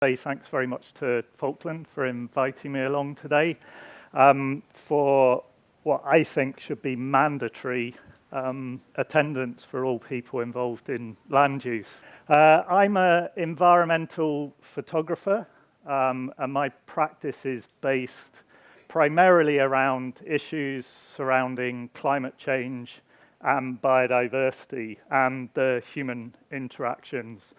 Thanks very much to Falkland for inviting me along today for what I think should be mandatory attendance for all people involved in land use. I'm an environmental photographer, and my practice is based primarily around issues surrounding climate change and biodiversity and the human interactions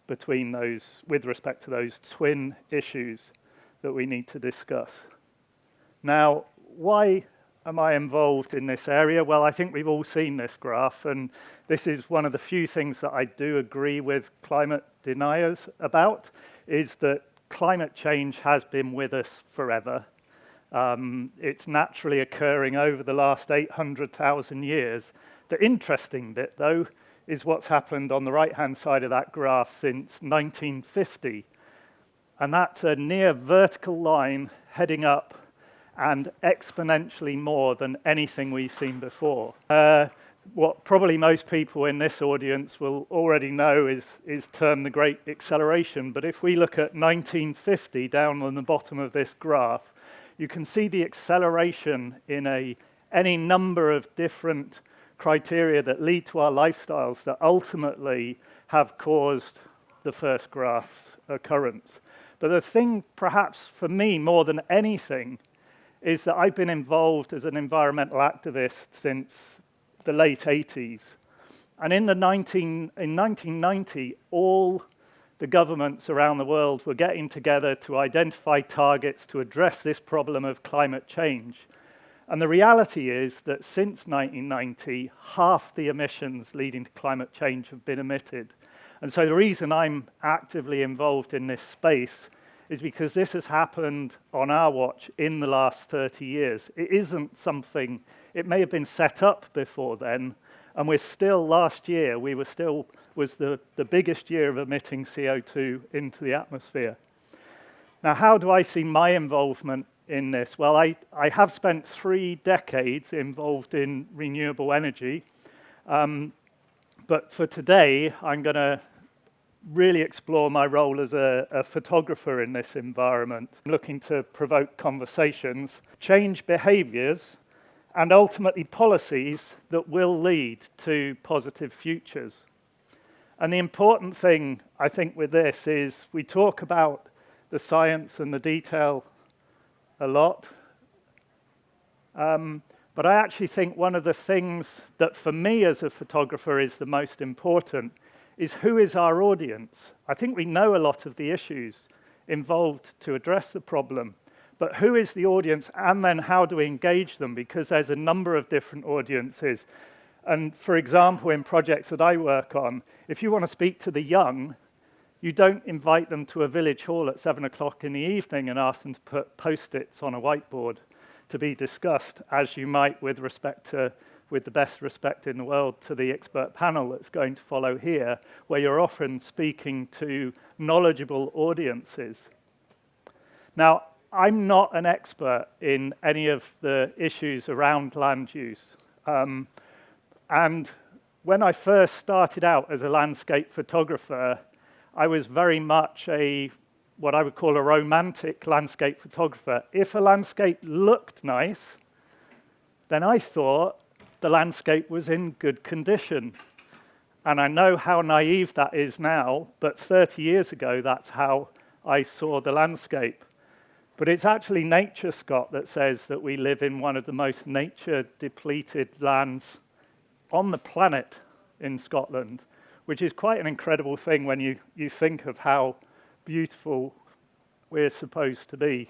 between those, with respect to those twin issues that we need to discuss. Now, why am I involved in this area? Well, I think we've all seen this graph, and this is one of the few things that I do agree with climate deniers about, is that climate change has been with us forever. It's naturally occurring over the last 800,000 years. The interesting bit, though, is what's happened on the right-hand side of that graph since 1950. And that's a near vertical line heading up and exponentially more than anything we've seen before. What probably most people in this audience will already know is termed the Great Acceleration. But if we look at 1950 down on the bottom of this graph, you can see the acceleration in any number of different criteria that lead to our lifestyles that ultimately have caused the first graph's occurrence. But the thing, perhaps for me more than anything, is that I've been involved as an environmental activist since the late 80s. And in 1990, all the governments around the world were getting together to identify targets to address this problem of climate change. And the reality is that since 1990, half the emissions leading to climate change have been emitted. And so the reason I'm actively involved in this space is because this has happened on our watch in the last 30 years. It isn't something, it may have been set up before then, and we're still, last year, was the biggest year of emitting CO2 into the atmosphere. Now, how do I see my involvement in this? Well, I have spent 3 decades involved in renewable energy, but for today, I'm going to really explore my role as a photographer in this environment. I'm looking to provoke conversations, change behaviors, and ultimately policies that will lead to positive futures. And the important thing, I think, with this is we talk about the science and the detail a lot, but I actually think one of the things that for me as a photographer is the most important is who is our audience. I think we know a lot of the issues involved to address the problem, but who is the audience, and then how do we engage them? Because there's a number of different audiences. And for example, in projects that I work on, if you want to speak to the young, you don't invite them to a village hall at 7 o'clock in the evening and ask them to put post-its on a whiteboard to be discussed, as you might with the best respect in the world to the expert panel that's going to follow here, where you're often speaking to knowledgeable audiences. Now, I'm not an expert in any of the issues around land use. And when I first started out as a landscape photographer, I was very much what I would call a romantic landscape photographer. If a landscape looked nice, then I thought the landscape was in good condition. And I know how naive that is now, but 30 years ago, that's how I saw the landscape. But it's actually nature, Scott, that says that we live in one of the most nature-depleted lands on the planet in Scotland, which is quite an incredible thing when you think of how beautiful we're supposed to be.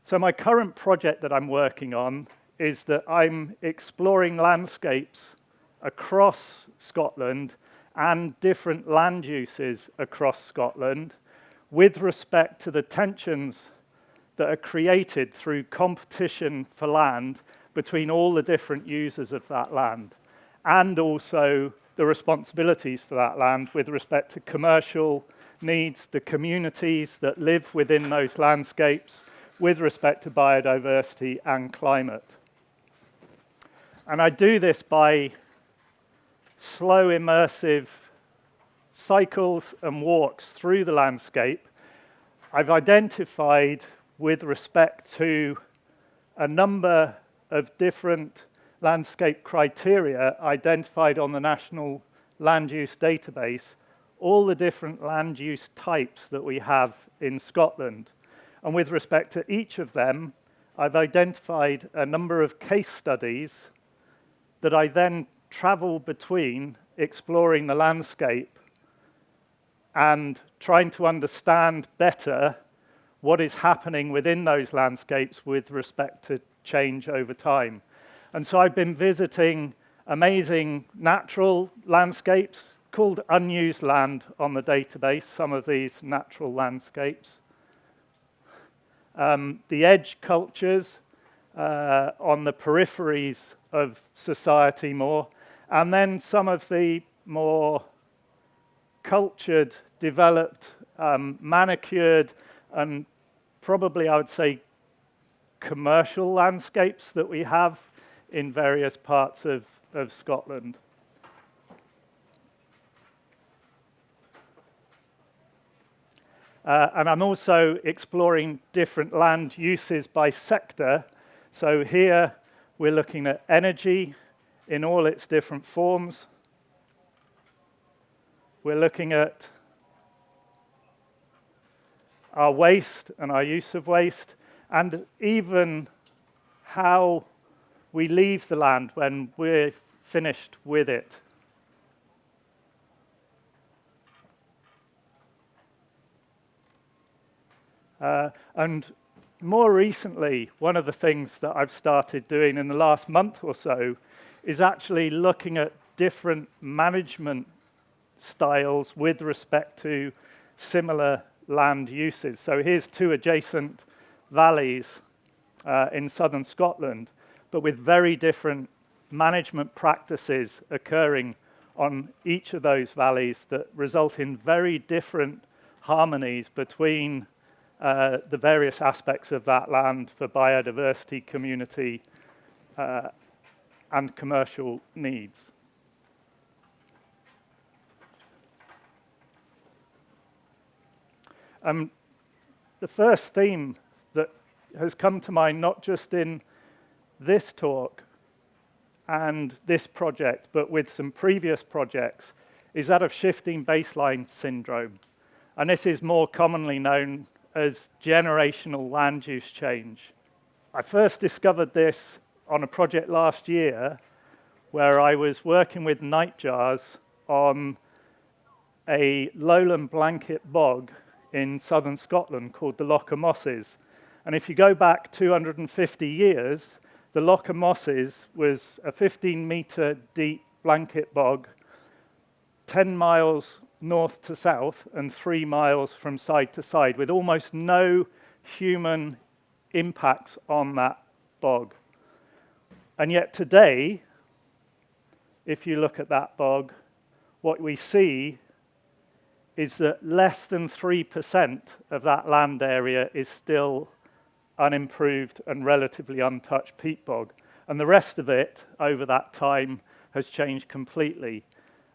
So my current project that I'm working on is that I'm exploring landscapes across Scotland and different land uses across Scotland with respect to the tensions that are created through competition for land between all the different users of that land, and also the responsibilities for that land with respect to commercial needs, the communities that live within those landscapes, with respect to biodiversity and climate. And I do this by slow, immersive cycles and walks through the landscape, I've identified, with respect to a number of different landscape criteria identified on the National Land Use Database, all the different land use types that we have in Scotland. And with respect to each of them, I've identified a number of case studies that I then travel between, exploring the landscape and trying to understand better what is happening within those landscapes with respect to change over time. And so I've been visiting amazing natural landscapes called unused land on the database, some of these natural landscapes. The edge cultures on the peripheries of society more, and then some of the more cultured, developed, manicured, and probably I would say commercial landscapes that we have in various parts of Scotland. And I'm also exploring different land uses by sector. So here we're looking at energy in all its different forms. We're looking at our waste and our use of waste, and even how we leave the land when we're finished with it. And more recently, one of the things that I've started doing in the last month or so is actually looking at different management styles with respect to similar land uses. So here's two adjacent valleys in southern Scotland, but with very different management practices occurring on each of those valleys that result in very different harmonies between the various aspects of that land for biodiversity, community, and commercial needs. The first theme that has come to mind, not just in this talk and this project, but with some previous projects, is that of shifting baseline syndrome. And this is more commonly known as generational land use change. I first discovered this on a project last year where I was working with nightjars on a lowland blanket bog in southern Scotland called the Loch of Mosses. And if you go back 250 years, the Loch of Mosses was a 15-meter deep blanket bog, 10 miles north to south and 3 miles from side to side, with almost no human impacts on that bog. And yet today, if you look at that bog, what we see is that less than 3% of that land area is still unimproved and relatively untouched peat bog. And the rest of it, over that time, has changed completely.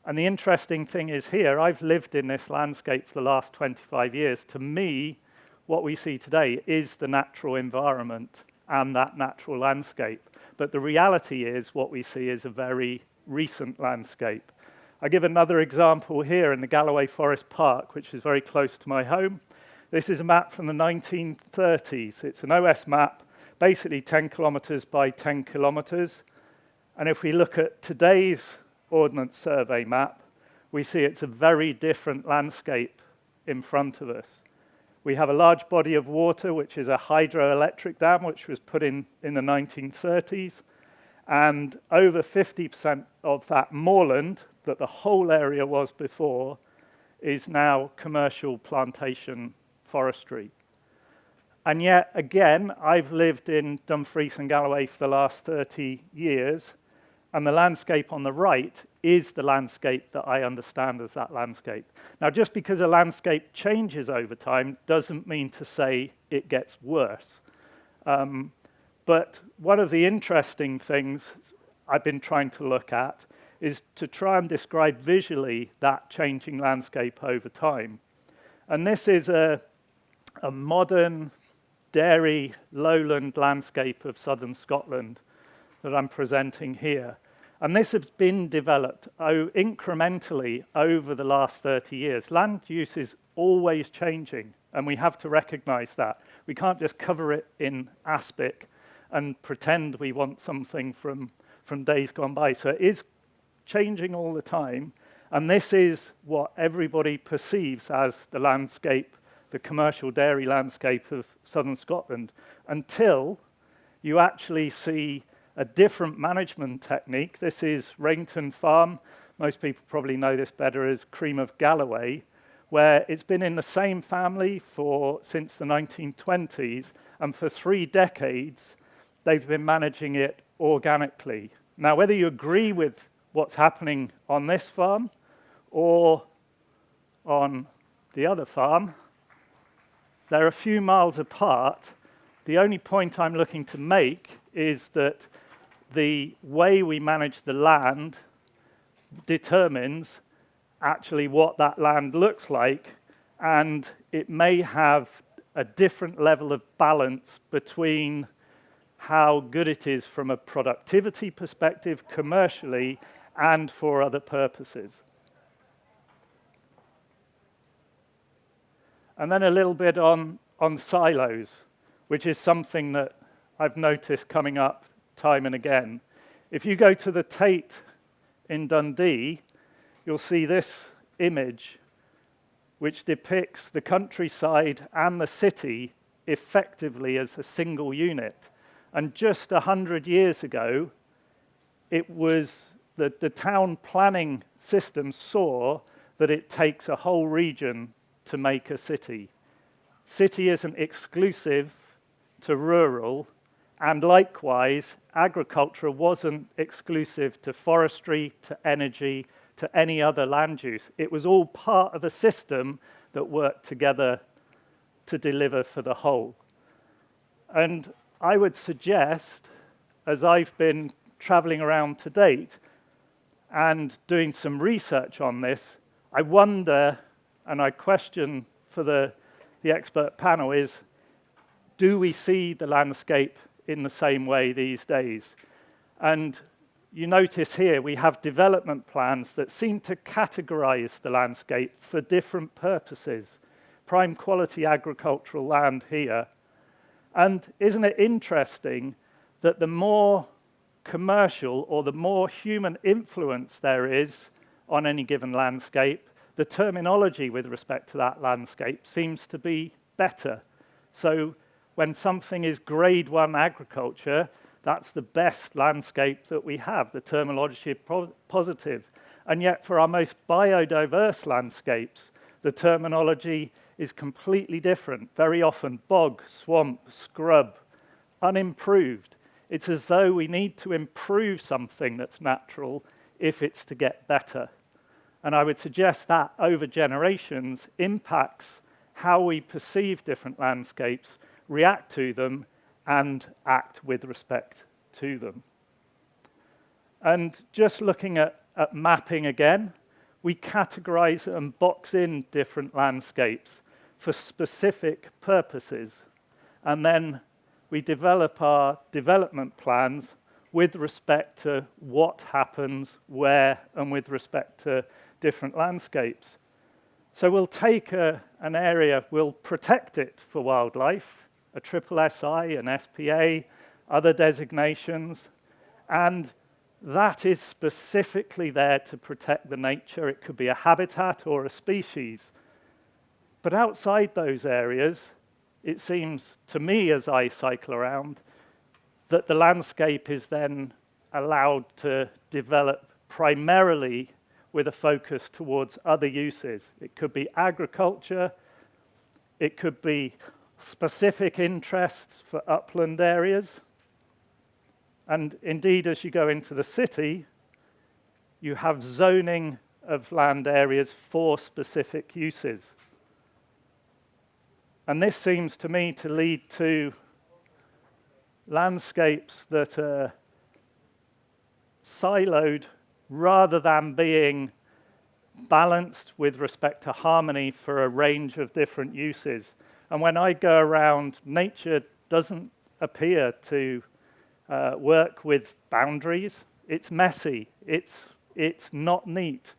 And the interesting thing is here, I've lived in this landscape for the last 25 years. To me, what we see today is the natural environment and that natural landscape. But the reality is what we see is a very recent landscape. I give another example here in the Galloway Forest Park, which is very close to my home. This is a map from the 1930s. It's an OS map, basically 10 kilometres by 10 kilometres. And if we look at today's Ordnance Survey map, we see it's a very different landscape in front of us. We have a large body of water, which is a hydroelectric dam, which was put in the 1930s. And over 50% of that moorland that the whole area was before is now commercial plantation forestry. And yet, again, I've lived in Dumfries and Galloway for the last 30 years, and the landscape on the right is the landscape that I understand as that landscape. Now, just because a landscape changes over time doesn't mean to say it gets worse. But one of the interesting things I've been trying to look at is to try and describe visually that changing landscape over time. And this is a a modern dairy lowland landscape of southern Scotland that I'm presenting here. And this has been developed incrementally over the last 30 years. Land use is always changing, and we have to recognize that. We can't just cover it in aspic and pretend we want something from days gone by. So it is changing all the time, and this is what everybody perceives as the landscape, the commercial dairy landscape of southern Scotland, until you actually see a different management technique. This is Rainton Farm. Most people probably know this better as Cream of Galloway, where it's been in the same family since the 1920s, and for 3 decades, they've been managing it organically. Now, whether you agree with what's happening on this farm or on the other farm, they're a few miles apart. The only point I'm looking to make is that the way we manage the land determines actually what that land looks like, and it may have a different level of balance between how good it is from a productivity perspective, commercially, and for other purposes. And then a little bit on silos, which is something that I've noticed coming up time and again. If you go to the Tate in Dundee, you'll see this image, which depicts the countryside and the city effectively as a single unit. And just 100 years ago, it was the town planning system saw that it takes a whole region to make a city. City isn't exclusive to rural, and likewise, agriculture wasn't exclusive to forestry, to energy, to any other land use. It was all part of a system that worked together to deliver for the whole. And I would suggest, as I've been traveling around to date and doing some research on this, I wonder, and I question for the expert panel is, do we see the landscape in the same way these days? And you notice here we have development plans that seem to categorize the landscape for different purposes. Prime quality agricultural land here. And isn't it interesting that the more commercial or the more human influence there is on any given landscape, the terminology with respect to that landscape seems to be better. So when something is grade 1 agriculture, that's the best landscape that we have. The terminology is positive. And yet for our most biodiverse landscapes, the terminology is completely different. Very often bog, swamp, scrub, unimproved. It's as though we need to improve something that's natural if it's to get better. And I would suggest that over generations impacts how we perceive different landscapes, react to them, and act with respect to them. And just looking at mapping again, we categorize and box in different landscapes for specific purposes. And then we develop our development plans with respect to what happens, where, and with respect to different landscapes. So we'll take an area, we'll protect it for wildlife, a triple SI, an SPA, other designations, and that is specifically there to protect the nature. It could be a habitat or a species. But outside those areas, it seems to me as I cycle around that the landscape is then allowed to develop primarily with a focus towards other uses. It could be agriculture, it could be specific interests for upland areas, and indeed as you go into the city, you have zoning of land areas for specific uses. And this seems to me to lead to landscapes that are siloed rather than being balanced with respect to harmony for a range of different uses. And when I go around, nature doesn't appear to work with boundaries. It's messy. It's not neat.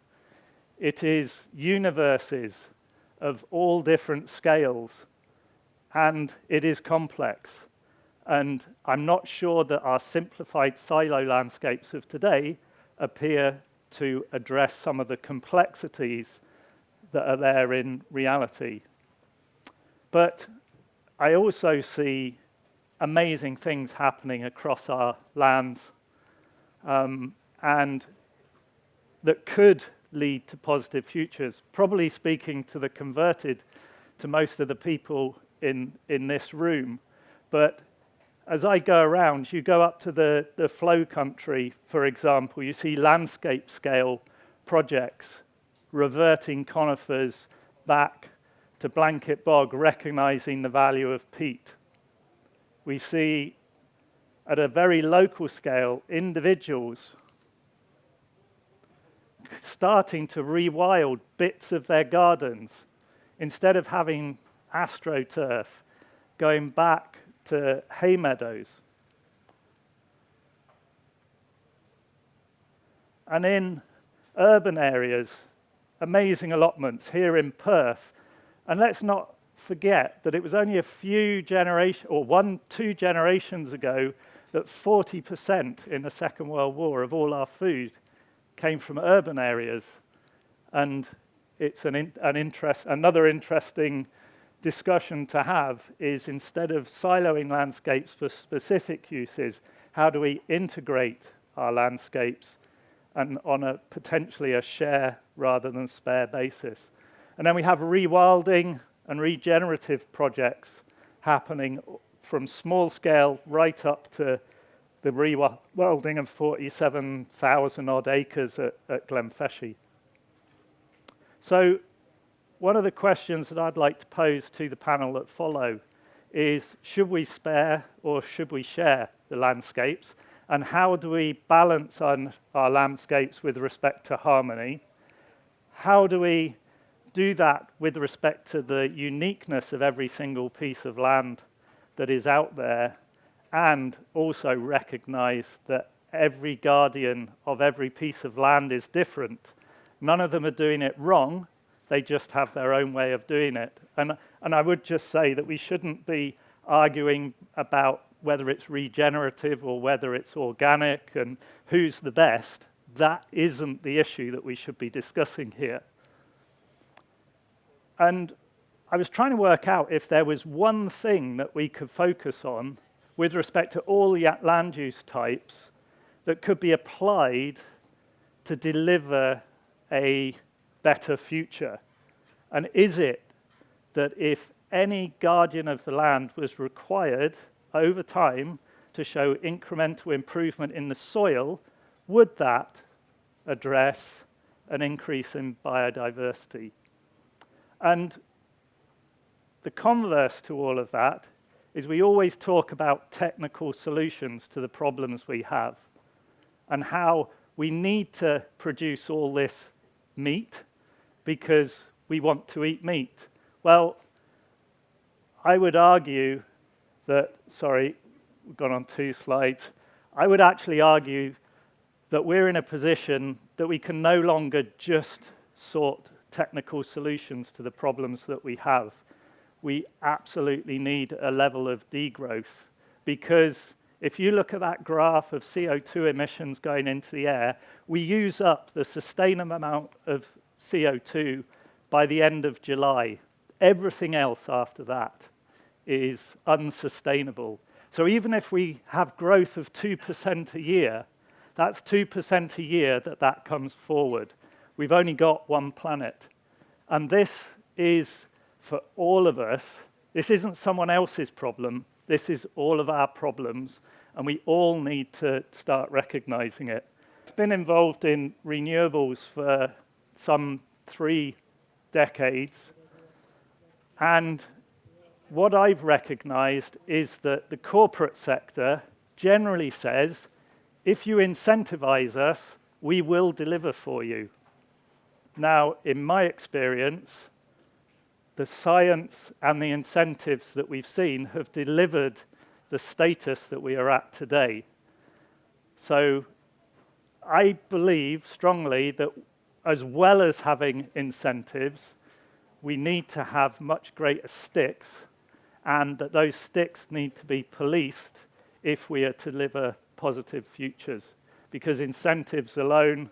It is universes of all different scales, and it is complex. And I'm not sure that our simplified silo landscapes of today appear to address some of the complexities that are there in reality. But I also see amazing things happening across our lands, and that could lead to positive futures, probably speaking to the converted, to most of the people in this room. But as I go around, you go up to the flow country, for example, you see landscape scale projects, reverting conifers back to blanket bog, recognizing the value of peat. We see, at a very local scale, individuals starting to rewild bits of their gardens. Instead of having astroturf, going back to hay meadows. And in urban areas, amazing allotments here in Perth. And let's not forget that it was only a few generations, or 1-2 generations ago, that 40% in the Second World War of all our food came from urban areas. And it's another interesting discussion to have is, instead of siloing landscapes for specific uses, how do we integrate our landscapes and on a potentially a share rather than spare basis? And then we have rewilding and regenerative projects happening from small scale right up to the rewilding of 47,000 odd acres at Glenfeshie. So one of the questions that I'd like to pose to the panel that follow is, should we spare or should we share the landscapes? And how do we balance on our landscapes with respect to harmony? How do we do that with respect to the uniqueness of every single piece of land that is out there, and also recognize that every guardian of every piece of land is different? None of them are doing it wrong. They just have their own way of doing it. And I would just say that we shouldn't be arguing about whether it's regenerative or whether it's organic and who's the best. That isn't the issue that we should be discussing here. And I was trying to work out if there was one thing that we could focus on with respect to all the land use types that could be applied to deliver a better future. And is it that if any guardian of the land was required over time to show incremental improvement in the soil, would that address an increase in biodiversity? And the converse to all of that is we always talk about technical solutions to the problems we have and how we need to produce all this meat because we want to eat meat. Well, I would argue that, sorry, we've gone on 2 slides. I would actually argue that we're in a position that we can no longer just sort technical solutions to the problems that we have. We absolutely need a level of degrowth, because if you look at that graph of CO2 emissions going into the air, we use up the sustainable amount of CO2 by the end of July. Everything else after that is unsustainable. So even if we have growth of 2% a year, that's 2% a year that comes forward. We've only got one planet. And this is, for all of us, this isn't someone else's problem. This is all of our problems, and we all need to start recognizing it. I've been involved in renewables for some 3 decades, and what I've recognized is that the corporate sector generally says, if you incentivize us, we will deliver for you. Now, in my experience, the science and the incentives that we've seen have delivered the status that we are at today. So I believe strongly that as well as having incentives, we need to have much greater sticks, and that those sticks need to be policed if we are to deliver positive futures. Because incentives alone,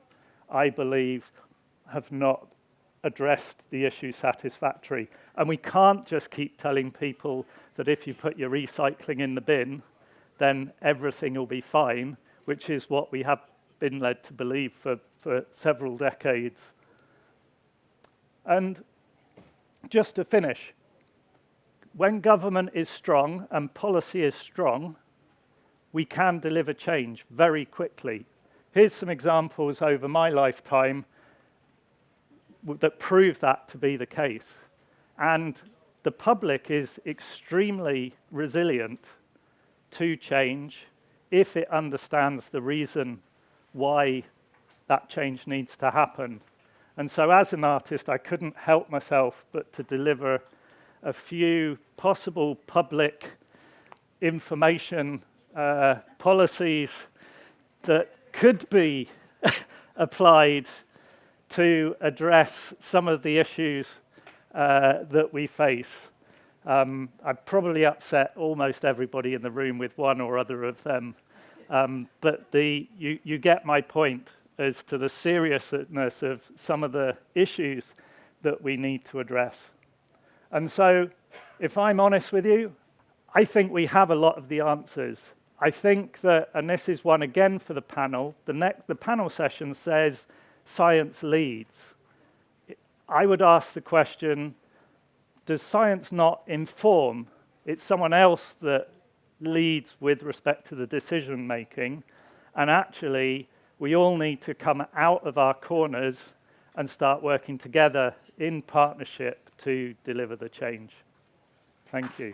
I believe, have not addressed the issue satisfactorily. And we can't just keep telling people that if you put your recycling in the bin, then everything will be fine, which is what we have been led to believe for several decades. And just to finish, when government is strong and policy is strong, we can deliver change very quickly. Here's some examples over my lifetime that prove that to be the case. And the public is extremely resilient to change if it understands the reason why that change needs to happen. And so as an artist, I couldn't help myself but to deliver a few possible public information policies that could be applied to address some of the issues that we face. I've probably upset almost everybody in the room with one or other of them, but you get my point as to the seriousness of some of the issues that we need to address. And so, if I'm honest with you, I think we have a lot of the answers. I think that, and this is one again for the panel, the panel session says science leads. I would ask the question, does science not inform? It's someone else that leads with respect to the decision making, and actually we all need to come out of our corners and start working together in partnership to deliver the change. Thank you.